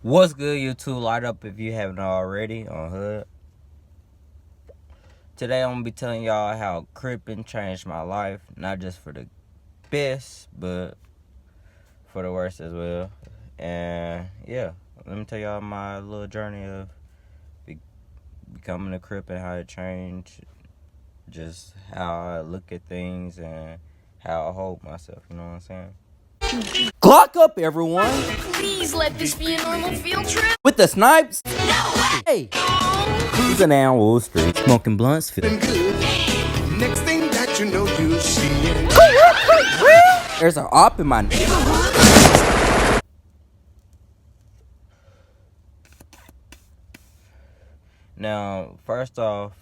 What's good, YouTube? Light up if you haven't already on Hood. Today I'm gonna be telling y'all how cripping changed my life, not just for the best, but for the worst as well. And yeah, let me tell y'all my little journey of becoming a Crip and how it changed, just how I look at things and how I hold myself. You know what I'm saying? Clock up, everyone! Please let this be a normal field trip. With the snipes. No way! Hey, who's an down Wall Street smoking blunts? Next thing that you know, you see it. There's an op in my neighborhood. Now, first off,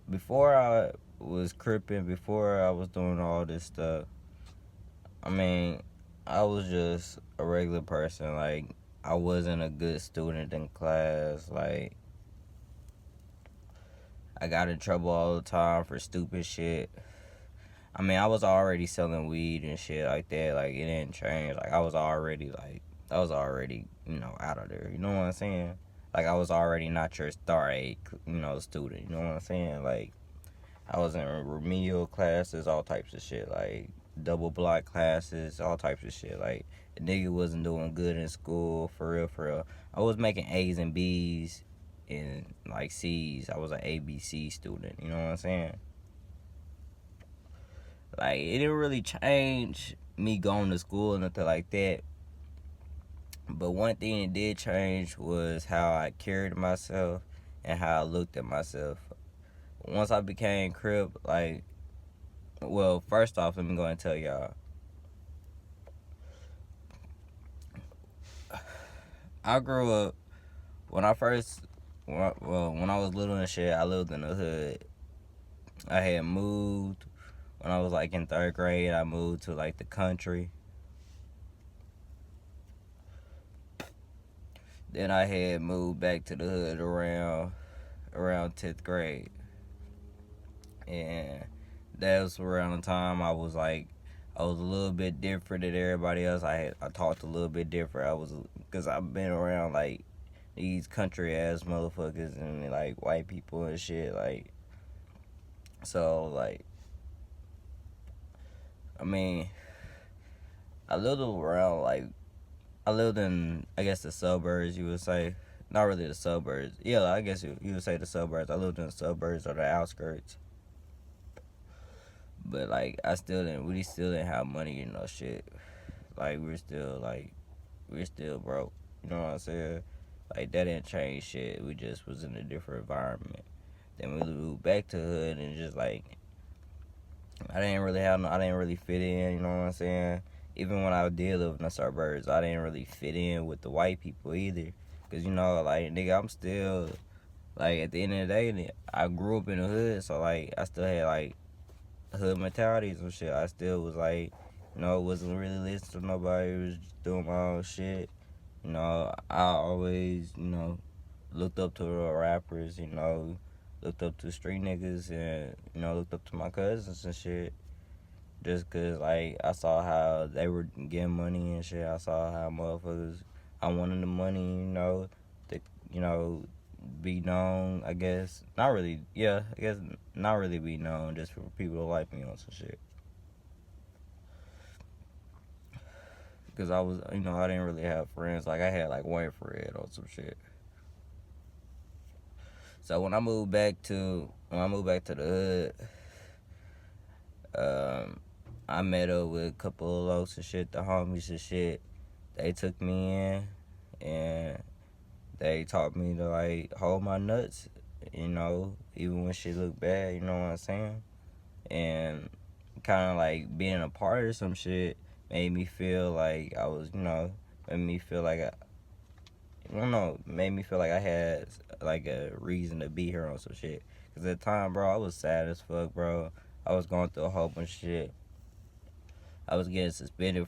before I was cripping, before I was doing all this stuff, I mean, I was just a regular person. Like, I wasn't a good student in class. Like, I got in trouble all the time for stupid shit. I mean, I was already selling weed and shit like that. Like, it didn't change. Like, I was already, out of there. You know what I'm saying? Like, I was already not your star A, student. You know what I'm saying? Like, I was in remedial classes, all types of shit. Like, double block classes, all types of shit. Like, a nigga wasn't doing good in school, for real, for real. I was making A's and B's and, like, C's. I was an ABC student. You know what I'm saying? Like, it didn't really change me going to school or nothing like that. But one thing that did change was how I carried myself and how I looked at myself. Once I became Crip, first off, let me go and tell y'all. I grew up, when I was little and shit, I lived in the hood. I had moved, when I was, like, in 3rd grade, I moved to, like, the country. Then I had moved back to the hood around 10th grade. And that was around the time I was a little bit different than everybody else. I talked a little bit different. Because I've been around, like, these country ass motherfuckers and, like, white people and shit. Like, so, like, I mean, I lived around, like, I lived in, I guess, the suburbs, you would say. Not really the suburbs. Yeah, I guess you would say the suburbs. I lived in the suburbs or the outskirts. But, like, we still didn't have money, shit. Like, we're still broke. You know what I'm saying? Like, that didn't change shit. We just was in a different environment. Then we moved back to the hood and just, like, I didn't really fit in, you know what I'm saying? Even when I did live in the suburbs, I didn't really fit in with the white people either. Because, like, nigga, I'm still, like, at the end of the day, I grew up in the hood, so, like, I still had, like, hood mentalities and shit. I still was, like, wasn't really listening to nobody. Was just doing my own shit. I always, looked up to the rappers, looked up to street niggas and, looked up to my cousins and shit. Just cause, like, I saw how they were getting money and shit. I saw how motherfuckers, I wanted the money, to, be known, I guess. Not really, yeah, I guess not really be known, just for people to like me on some shit. Because I was, I didn't really have friends. Like, I had, like, one friend on some shit. So when I moved back to the hood, I met up with a couple of locs and shit, the homies and shit. They took me in and they taught me to, like, hold my nuts, even when shit looked bad, you know what I'm saying? And kind of, like, being a part of some shit made me feel like I was, made me feel like I don't know, made me feel like I had, like, a reason to be here on some shit. Because at the time, bro, I was sad as fuck, bro. I was going through a whole bunch of shit. I was getting suspended,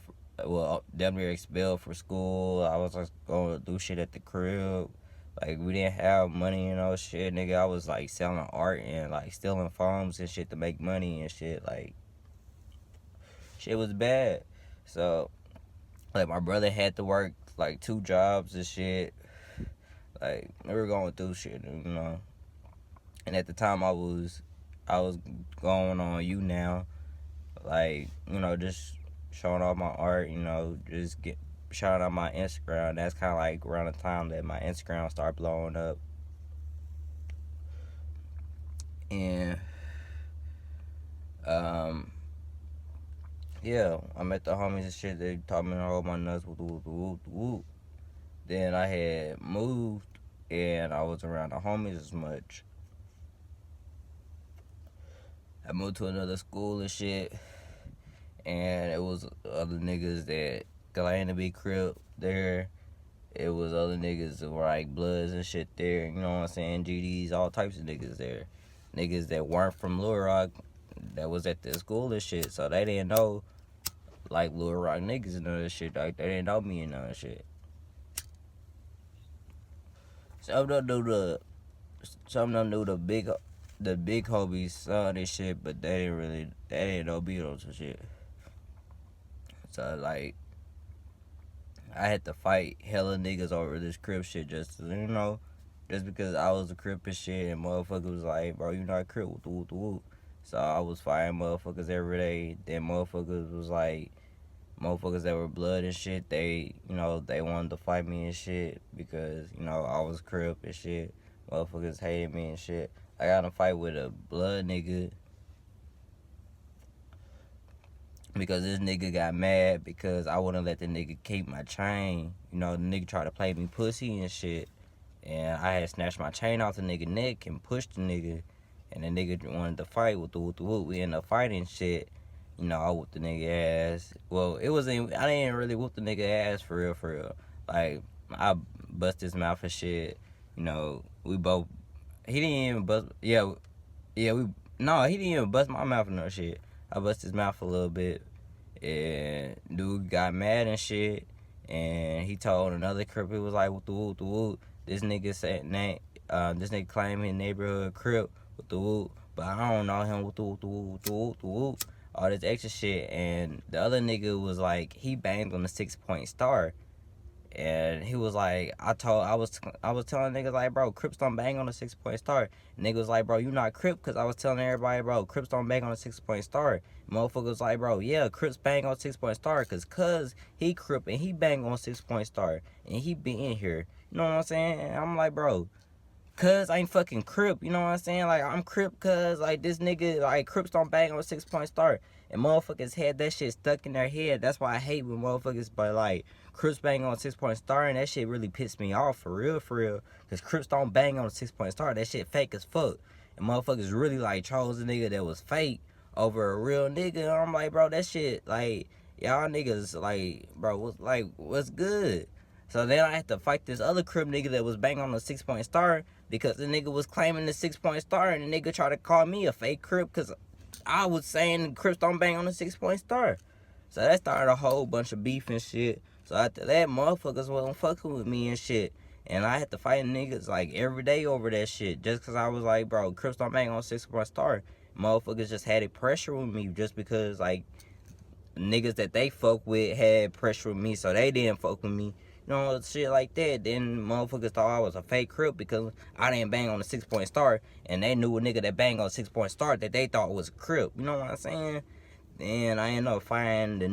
damn near expelled for school. I was, like, going to do shit at the crib. Like, we didn't have money, shit, nigga. I was, like, selling art and, like, stealing phones and shit to make money and shit. Like, shit was bad. So, like, my brother had to work, like, 2 jobs and shit. Like, we were going through shit, you know. And at the time, I was going on You Now, like, you know, just showing off my art, you know, just showing out my Instagram. That's kind of like around the time that my Instagram started blowing up. And yeah, I met the homies and shit. They taught me to hold my nuts. Whoop. Then I had moved, and I was around the homies as much. I moved to another school and shit, and it was other niggas that claimed to be Crip there. It was other niggas that were like Bloods and shit there, you know what I'm saying? GDs, all types of niggas there. Niggas that weren't from Little Rock that was at the school and shit, so they didn't know, like, Little Rock niggas and all that shit. Like, they didn't know me and all that shit. Some of them knew the big homies son and shit, but they didn't know Beatles and shit. So, like, I had to fight hella niggas over this Crip shit just because I was a Crip and shit, and motherfuckers was like, bro, you not Crip, whoop. So I was fighting motherfuckers every day. Then motherfuckers was like, motherfuckers that were Blood and shit, they wanted to fight me and shit because, you know, I was Crip and shit. Motherfuckers hated me and shit. I got in a fight with a Blood nigga because this nigga got mad because I wouldn't let the nigga keep my chain. You know, the nigga tried to play me pussy and shit. And I had snatched my chain off the nigga neck and pushed the nigga. And the nigga wanted to fight with the whoop. We ended up fighting shit. You know, I whooped the nigga ass. Well, I didn't really whoop the nigga ass for real. Like, I bust his mouth and shit. You know, he didn't even bust, he didn't even bust my mouth or no shit. I bust his mouth a little bit, and dude got mad and shit, and he told another Crip, he was like, whoop. This nigga said, this nigga claimed his neighborhood Crip with the whoop, but I don't know him with the whoop, all this extra shit. And the other nigga was like, he banged on the 6-point star. And he was like, I was telling niggas like, bro, Crips don't bang on a 6-point star. And niggas was like, bro, you not Crip, because I was telling everybody, bro, Crips don't bang on a 6-point star. And motherfuckers was like, bro, yeah, Crips bang on 6-point star, cause he Crip and he bang on 6-point star, and he be in here. You know what I'm saying? And I'm like, bro, cuz I ain't fucking Crip, you know what I'm saying? Like, I'm Crip cuz, like, this nigga, like, Crips don't bang on a 6-point star. And motherfuckers had that shit stuck in their head. That's why I hate when motherfuckers, but like, Crips bang on a 6-point star, and that shit really pissed me off, for real. Cause Crips don't bang on a 6-point star. That shit fake as fuck. And motherfuckers really, like, chose a nigga that was fake over a real nigga. And I'm like, bro, that shit, like, y'all niggas, like, bro, what's good? So then I had to fight this other Crip nigga that was banging on a 6-point star because the nigga was claiming the 6-point star, and the nigga tried to call me a fake Crip because I was saying Crips don't bang on a 6-point star. So that started a whole bunch of beef and shit. So after that, motherfuckers wasn't fucking with me and shit. And I had to fight niggas like every day over that shit just because I was like, bro, Crips don't bang on a 6-point star. Motherfuckers just had it pressure with me just because, like, niggas that they fuck with had pressure with me, so they didn't fuck with me. You know, shit like that. Then motherfuckers thought I was a fake Crip because I didn't bang on a 6-point star, and they knew a nigga that banged on a 6-point star that they thought was a Crip. You know what I'm saying? Then I ended up finding the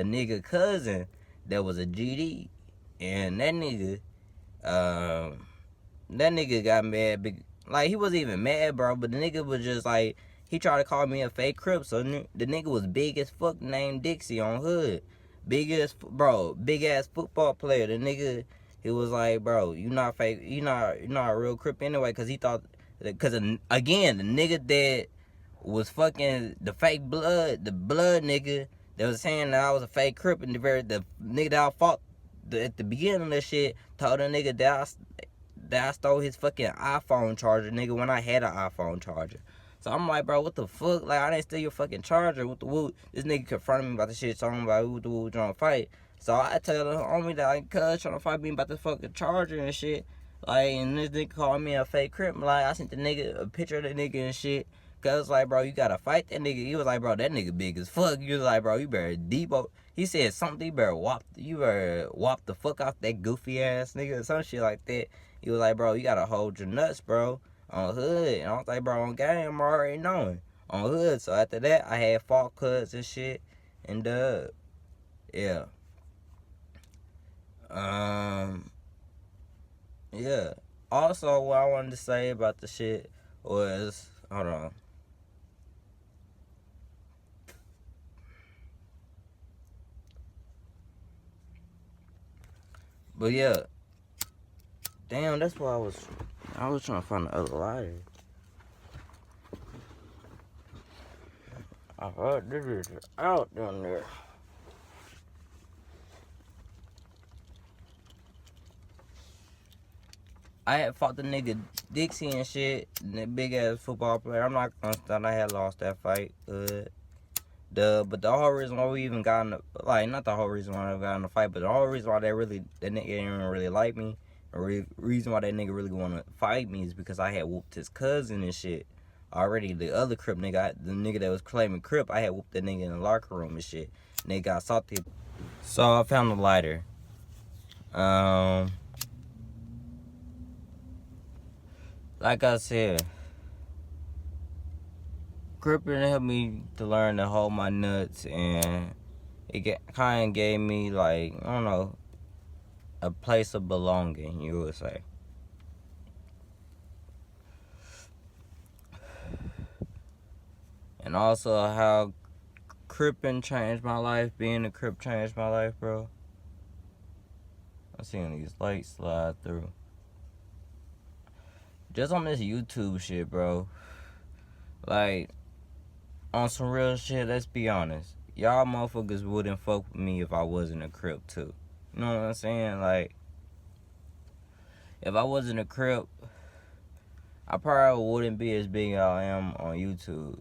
nigga cousin that was a GD, and that nigga got mad. Like, he wasn't even mad, bro, but the nigga was just like, he tried to call me a fake Crip, so the nigga was big as fuck, named Dixie on Hood. Big ass football player. The nigga, he was like, bro, you not fake, you not a real Crip anyway, cause he thought, cause again, the nigga that was fucking the fake blood, the blood nigga that was saying that I was a fake Crip, and the nigga that I fought at the beginning of this shit told the nigga that I stole his fucking iPhone charger, nigga, when I had an iPhone charger. So I'm like, bro, what the fuck? Like, I didn't steal your fucking charger. What the woo? This nigga confronted me about the shit, talking about who the woo trying to fight. So I tell the homie that, like, cuz trying to fight me about the fucking charger and shit. Like, and this nigga called me a fake Crip. Like, I sent the nigga a picture of the nigga and shit. Cause like, bro, you gotta fight that nigga. He was like, bro, that nigga big as fuck. You was like, bro, you better debo. He said something. You better whop the fuck off that goofy ass nigga or some shit like that. He was like, bro, you gotta hold your nuts, bro, on hood. And I was like, bro, on game, I'm already knowing on hood. So after that, I had fault cuts and shit, and yeah. Yeah. Also, what I wanted to say about the shit was, hold on. But yeah, damn, that's why I was trying to find the other lighter. I heard this is out down there. I had fought the nigga Dixie and shit, that big ass football player. I'm not gonna stunt, I had lost that fight. But the whole reason why we even got in the, like, not the whole reason why we got in the fight, but the whole reason why that nigga didn't even really like me, or reason why that nigga really wanna fight me is because I had whooped his cousin and shit. Already, the other Crip nigga, the nigga that was claiming Crip, I had whooped that nigga in the locker room and shit. Nigga got salty. So I found the lighter. Like I said, Crippin helped me to learn to hold my nuts, and it kind of gave me, like, I don't know, a place of belonging, you would say. And also how Crippin changed my life, being a Crip changed my life, bro. I'm seeing these lights slide through. Just on this YouTube shit, bro. Like, on some real shit, let's be honest. Y'all motherfuckers wouldn't fuck with me if I wasn't a Crip, too. You know what I'm saying? Like, if I wasn't a Crip, I probably wouldn't be as big as I am on YouTube.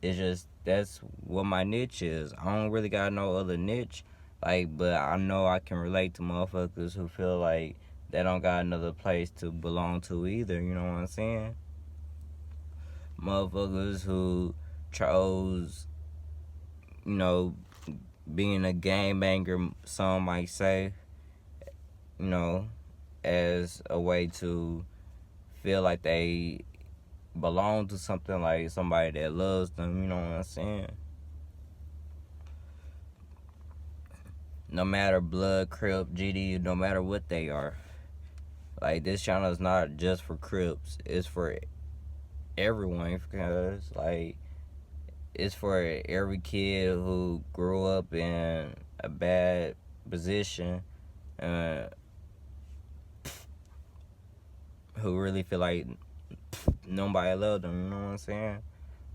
It's just, that's what my niche is. I don't really got no other niche. Like, but I know I can relate to motherfuckers who feel like they don't got another place to belong to either. You know what I'm saying? Motherfuckers who chose, you know, being a gangbanger, some might say, you know, as a way to feel like they belong to something, like somebody that loves them, you know what I'm saying? No matter blood, Crip, GD, no matter what they are. Like, this channel is not just for Crips, it's for everyone, because, like, it's for every kid who grew up in a bad position, who really feel like nobody loved them, you know what I'm saying?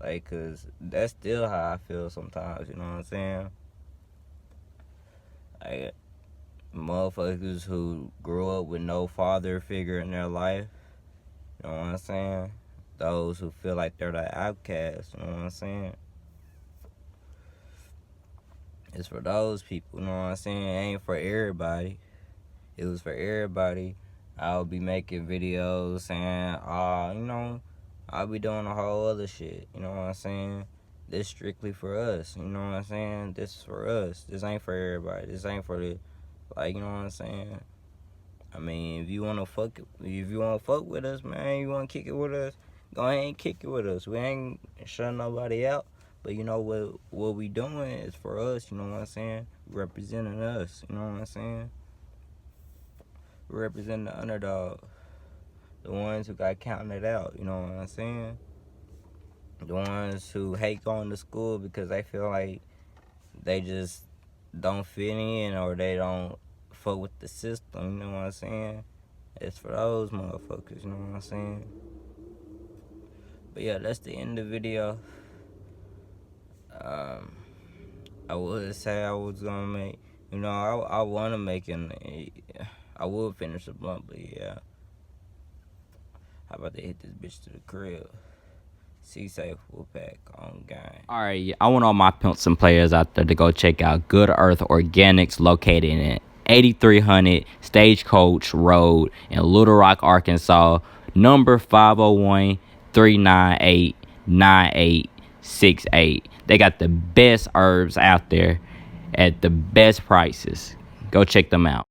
Like, cause that's still how I feel sometimes, you know what I'm saying? Like, motherfuckers who grew up with no father figure in their life, you know what I'm saying? Those who feel like they're the outcast, you know what I'm saying? It's for those people, you know what I'm saying? It ain't for everybody. It was for everybody. I'll be making videos saying, you know, I'll be doing a whole other shit, you know what I'm saying? This strictly for us, you know what I'm saying? This is for us. This ain't for everybody. This ain't for the, like, you know what I'm saying? I mean, if you wanna fuck with us, man, you wanna kick it with us, go ahead and kick it with us. We ain't shutting nobody out, but you know what we doing is for us, you know what I'm saying? Representing us, you know what I'm saying? Representing the underdog, the ones who got counted out, you know what I'm saying? The ones who hate going to school because they feel like they just don't fit in, or they don't fuck with the system, you know what I'm saying? It's for those motherfuckers, you know what I'm saying? But yeah, that's the end of the video. I would say I was gonna make, you know, I wanna make I would finish the blunt, but yeah. How about they hit this bitch to the crib? See safe, we'll pack on gang. Alright, I want all my pimps and players out there to go check out Good Earth Organics, located in 8300 Stagecoach Road in Little Rock, Arkansas. Number 501-398 9868. They got the best herbs out there at the best prices. Go check them out.